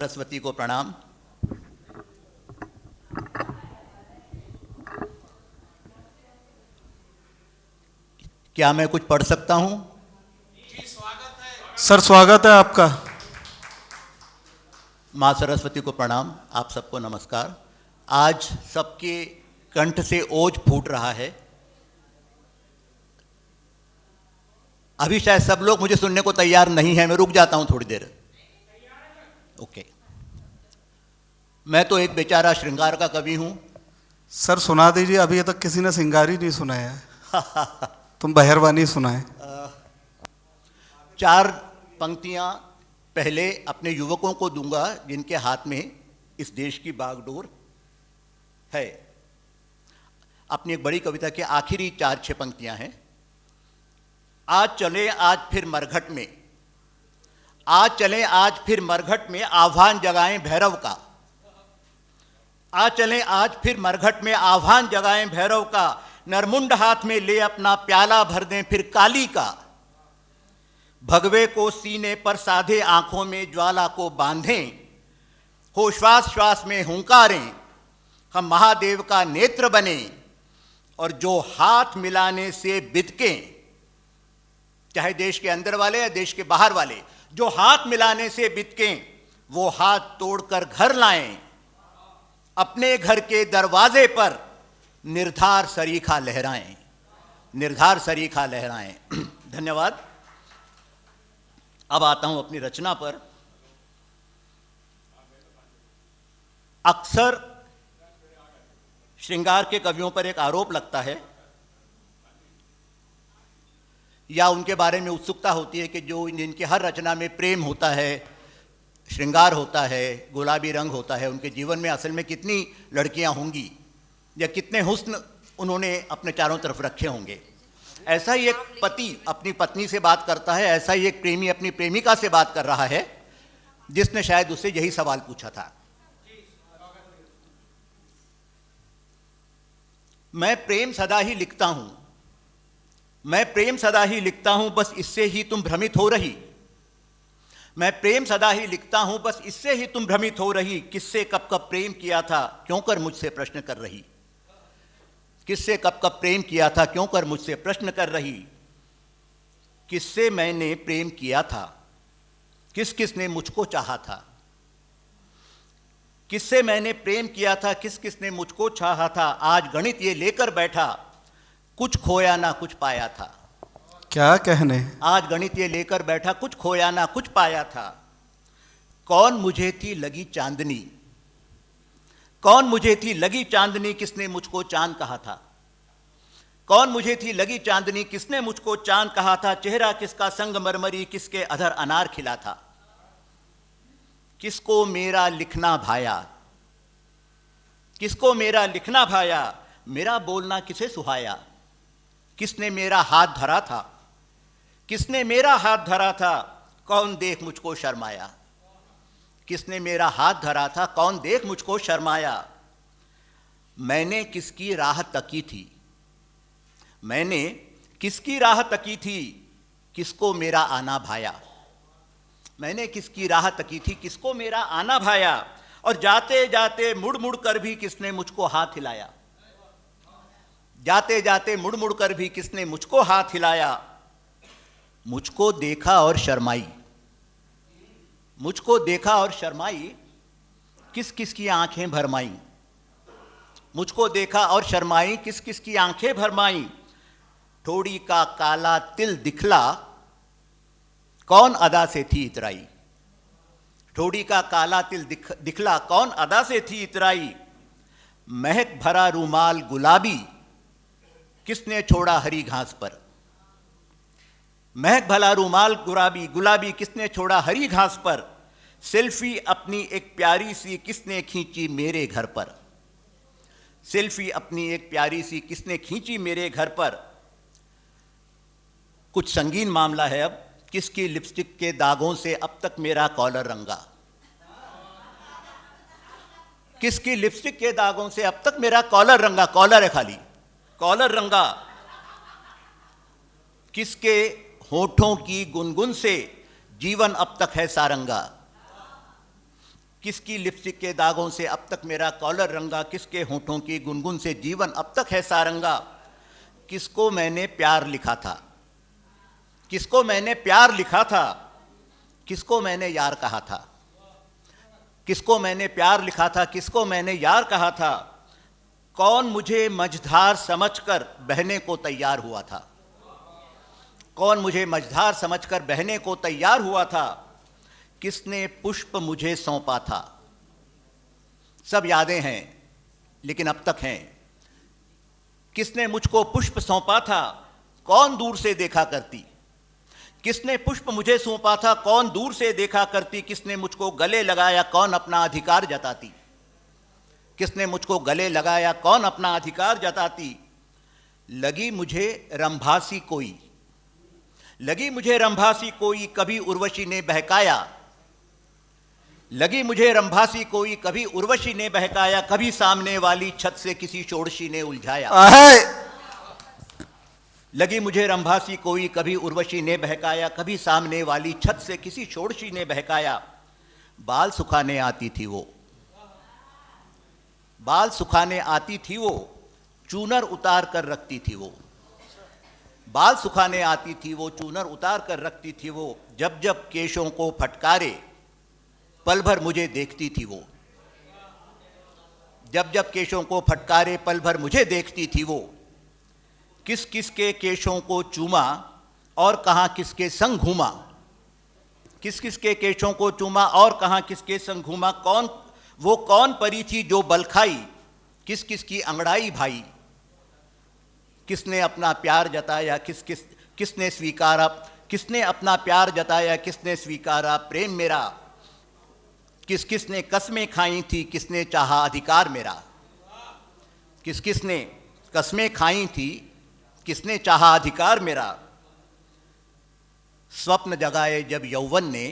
सरस्वती को प्रणाम। क्या मैं कुछ पढ़ सकता हूं? सर स्वागत है आपका। माँ सरस्वती को प्रणाम। आप सबको नमस्कार। आज सबके कंठ से ओज फूट रहा है। अभी शायद सब लोग मुझे सुनने को तैयार नहीं है। मैं रुक जाता हूं थोड़ी देर। ओके। मैं तो एक बेचारा श्रृंगार का कवि हूं। सर सुना दीजिए, अभी तक किसी ने सिंगारी नहीं सुनाया है। तुम बहरवानी सुनाए। 4 पंक्तियां पहले अपने युवकों को दूंगा जिनके हाथ में इस देश की बागडोर है। अपनी एक बड़ी कविता की आखिरी 4-6 पंक्तियां हैं। आज चले आज फिर मरघट में, आज चलें आज फिर मरघट में, आह्वान जगाएं भैरव का। आज चलें आज फिर मरघट में, आह्वान जगाएं भैरव का। नरमुंड हाथ में ले अपना प्याला भर दें फिर काली का। भगवे को सीने पर साधे, आंखों में ज्वाला को बांधें। हो श्वास श्वास में हुंकारें, हम महादेव का नेत्र बने। और जो हाथ मिलाने से बिदकें, चाहे देश के अंदर वाले या देश के बाहर वाले, जो हाथ मिलाने से बिदकें वो हाथ तोड़कर घर लाएं। अपने घर के दरवाजे पर निर्धार सरीखा लहराएं, निर्धार सरीखा लहराएं। धन्यवाद। अब आता हूं अपनी रचना पर। अक्सर श्रृंगार के कवियों पर एक आरोप लगता है या उनके बारे में उत्सुकता होती है कि जो जिनके हर रचना में प्रेम होता है, श्रृंगार होता है, गुलाबी रंग होता है, उनके जीवन में असल में कितनी लड़कियां होंगी या कितने हुस्न उन्होंने अपने चारों तरफ रखे होंगे। ऐसा ही एक पति अपनी पत्नी से बात करता है, ऐसा ही एक प्रेमी अपनी प्रेमिका से बात कर रहा है जिसने शायद उससे यही सवाल पूछा था। मैं प्रेम सदा ही लिखता हूं, मैं प्रेम सदा ही लिखता हूं, बस इससे ही तुम भ्रमित हो रही। मैं प्रेम सदा ही लिखता हूं, बस इससे ही तुम भ्रमित हो रही। किससे कब कब प्रेम किया था, क्यों कर मुझसे प्रश्न कर रही। किससे कब कब प्रेम किया था, क्यों कर मुझसे प्रश्न कर रही। किससे मैंने प्रेम किया था, किस किस ने मुझको चाहा था। किससे मैंने प्रेम किया था, किस किस ने मुझको चाहा था। आज गणित ये लेकर बैठा, कुछ खोया ना कुछ पाया था। क्या कहने। आज गणित ये लेकर बैठा, कुछ खोया ना कुछ पाया था। कौन मुझे थी लगी चांदनी, कौन मुझे थी लगी चांदनी, किसने मुझको चांद कहा था। कौन मुझे थी लगी चांदनी, किसने मुझको चांद कहा था। चेहरा किसका संगमरमरी, किसके अधर अनार खिला था। किसको मेरा लिखना भाया, किसको मेरा लिखना भाया। मेरा बोलना किसे सुहाया, किसने मेरा हाथ धरा था। किसने मेरा हाथ धरा था, कौन देख मुझको शर्माया। किसने मेरा हाथ धरा था, कौन देख मुझको शर्माया। मैंने किसकी राह तकी थी, मैंने किसकी राह तकी थी, किसको मेरा आना भाया। मैंने किसकी राह तकी थी, किसको मेरा आना भाया। और जाते जाते मुड़ मुड़ कर भी किसने मुझको हाथ हिलाया। जाते जाते मुड़ मुड़ कर भी किसने मुझको हाथ हिलाया। मुझको देखा और शर्माई, मुझको देखा और शर्माई, किस किस की आंखें भरमाई। मुझको देखा और शर्माई, किस किस की आंखें भरमाई। ठोड़ी का काला तिल दिखला, कौन अदा से थी इतराई। ठोड़ी का काला तिल दिखला, कौन अदा से थी इतराई। महक भरा रूमाल गुलाबी, किसने छोड़ा हरी घास पर। महक भला रूमाल गुलाबी, गुलाबी किसने छोड़ा हरी घास पर। सेल्फी अपनी एक प्यारी सी किसने खींची मेरे घर पर। सेल्फी अपनी एक प्यारी सी किसने खींची मेरे घर पर। कुछ संगीन मामला है अब। किसकी लिपस्टिक के दागों से अब तक मेरा कॉलर रंगा। किसकी लिपस्टिक के दागों से अब तक मेरा कॉलर रंगा। कॉलर है खाली, कॉलर रंगा। किसके होठों की गुनगुन से जीवन अब तक है सारंगा। किसकी लिपस्टिक के दागों से अब तक मेरा कॉलर रंगा, किसके होठों की गुनगुन से जीवन अब तक है सारंगा। किसको मैंने प्यार लिखा था, किसको मैंने प्यार लिखा था, किसको मैंने यार कहा था, किसको मैंने प्यार लिखा था, किसको मैंने यार कहा था। कौन मुझे मझधार समझकर बहने को तैयार हुआ था, कौन मुझे मझधार समझकर बहने को तैयार हुआ था। किसने पुष्प मुझे सौंपा था। सब यादें हैं लेकिन अब तक हैं। किसने मुझको पुष्प सौंपा था, कौन दूर से देखा करती। किसने पुष्प मुझे सौंपा था, कौन दूर से देखा करती। किसने मुझको गले लगाया, कौन अपना अधिकार जताती। किसने मुझको गले लगाया, कौन अपना अधिकार जताती। लगी मुझे रंभासी कोई, लगी मुझे रंभासी कोई, कभी उर्वशी ने बहकाया। लगी मुझे रंभासी कोई, कभी उर्वशी ने बहकाया। कभी सामने वाली छत से किसी षोडशी ने उलझाया। लगी मुझे रंभासी कोई, कभी उर्वशी ने बहकाया। कभी सामने वाली छत से किसी षोडशी ने बहकाया। बाल सुखाने आती थी वो, बाल सुखाने आती थी वो, चूनर उतार कर रखती थी वो। बाल सुखाने आती थी वो, चूनर उतार कर रखती थी वो। जब जब केशों को फटकारे पल भर मुझे देखती थी वो। जब जब केशों को फटकारे पल भर मुझे देखती थी वो। किस किस के केशों को चूमा और कहाँ किसके संग घूमा। किस किस के केशों को चूमा और कहाँ किसके संग घूमा। कौन परी थी जो बल खाई, किस किस की अंगड़ाई भाई। किसने अपना प्यार जताया, किसने स्वीकारा, किसने अपना प्यार जताया, किसने स्वीकारा प्रेम मेरा। किस किसने कस्में खाई थी, किसने चाहा अधिकार मेरा। किस किसने कस्में खाई थी, किसने चाहा अधिकार मेरा। स्वप्न जगाए जब यौवन ने,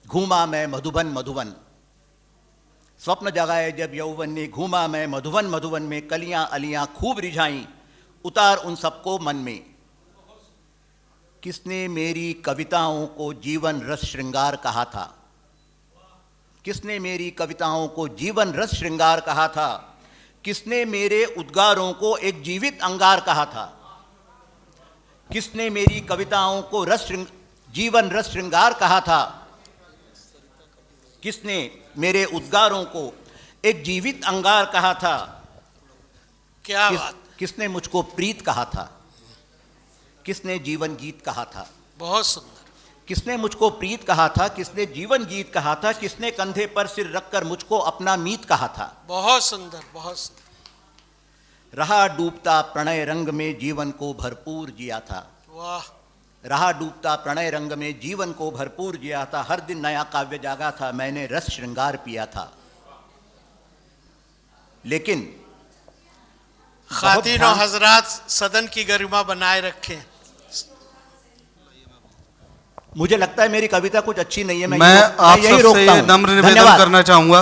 घूमा मैं मधुबन मधुबन। स्वप्न जगाए जब यौवन ने, घूमा मैं मधुबन मधुबन में। कलियां अलियां खूब रिझाई, उतार उन सबको मन में। किसने मेरी कविताओं को जीवन रस श्रृंगार कहा था। किसने मेरी कविताओं को जीवन रस श्रृंगार कहा था। किसने मेरे उद्गारों को एक जीवित अंगार कहा था। किसने मेरी कविताओं को जीवन रस श्रृंगार कहा था। किसने मेरे उद्गारों को एक जीवित अंगार कहा था। क्या बात। किसने मुझको प्रीत कहा था, किसने जीवन गीत कहा था। बहुत सुंदर। किसने मुझको प्रीत कहा था, किसने जीवन गीत कहा था। किसने कंधे पर सिर रखकर मुझको अपना मीत कहा था। बहुत सुंदर, बहुत सुंदर। रहा डूबता प्रणय रंग में, जीवन को भरपूर जिया था। वाह। रहा डूबता प्रणय रंग में, जीवन को भरपूर जिया था। हर दिन नया काव्य जागा था, मैंने रस श्रृंगार पिया था। लेकिन खातिनों हजरात, सदन की गरिमा बनाए रखें। मुझे लगता है मेरी कविता कुछ अच्छी नहीं है। मैं आप सबसे नम्र निवेदन करना चाहूंगा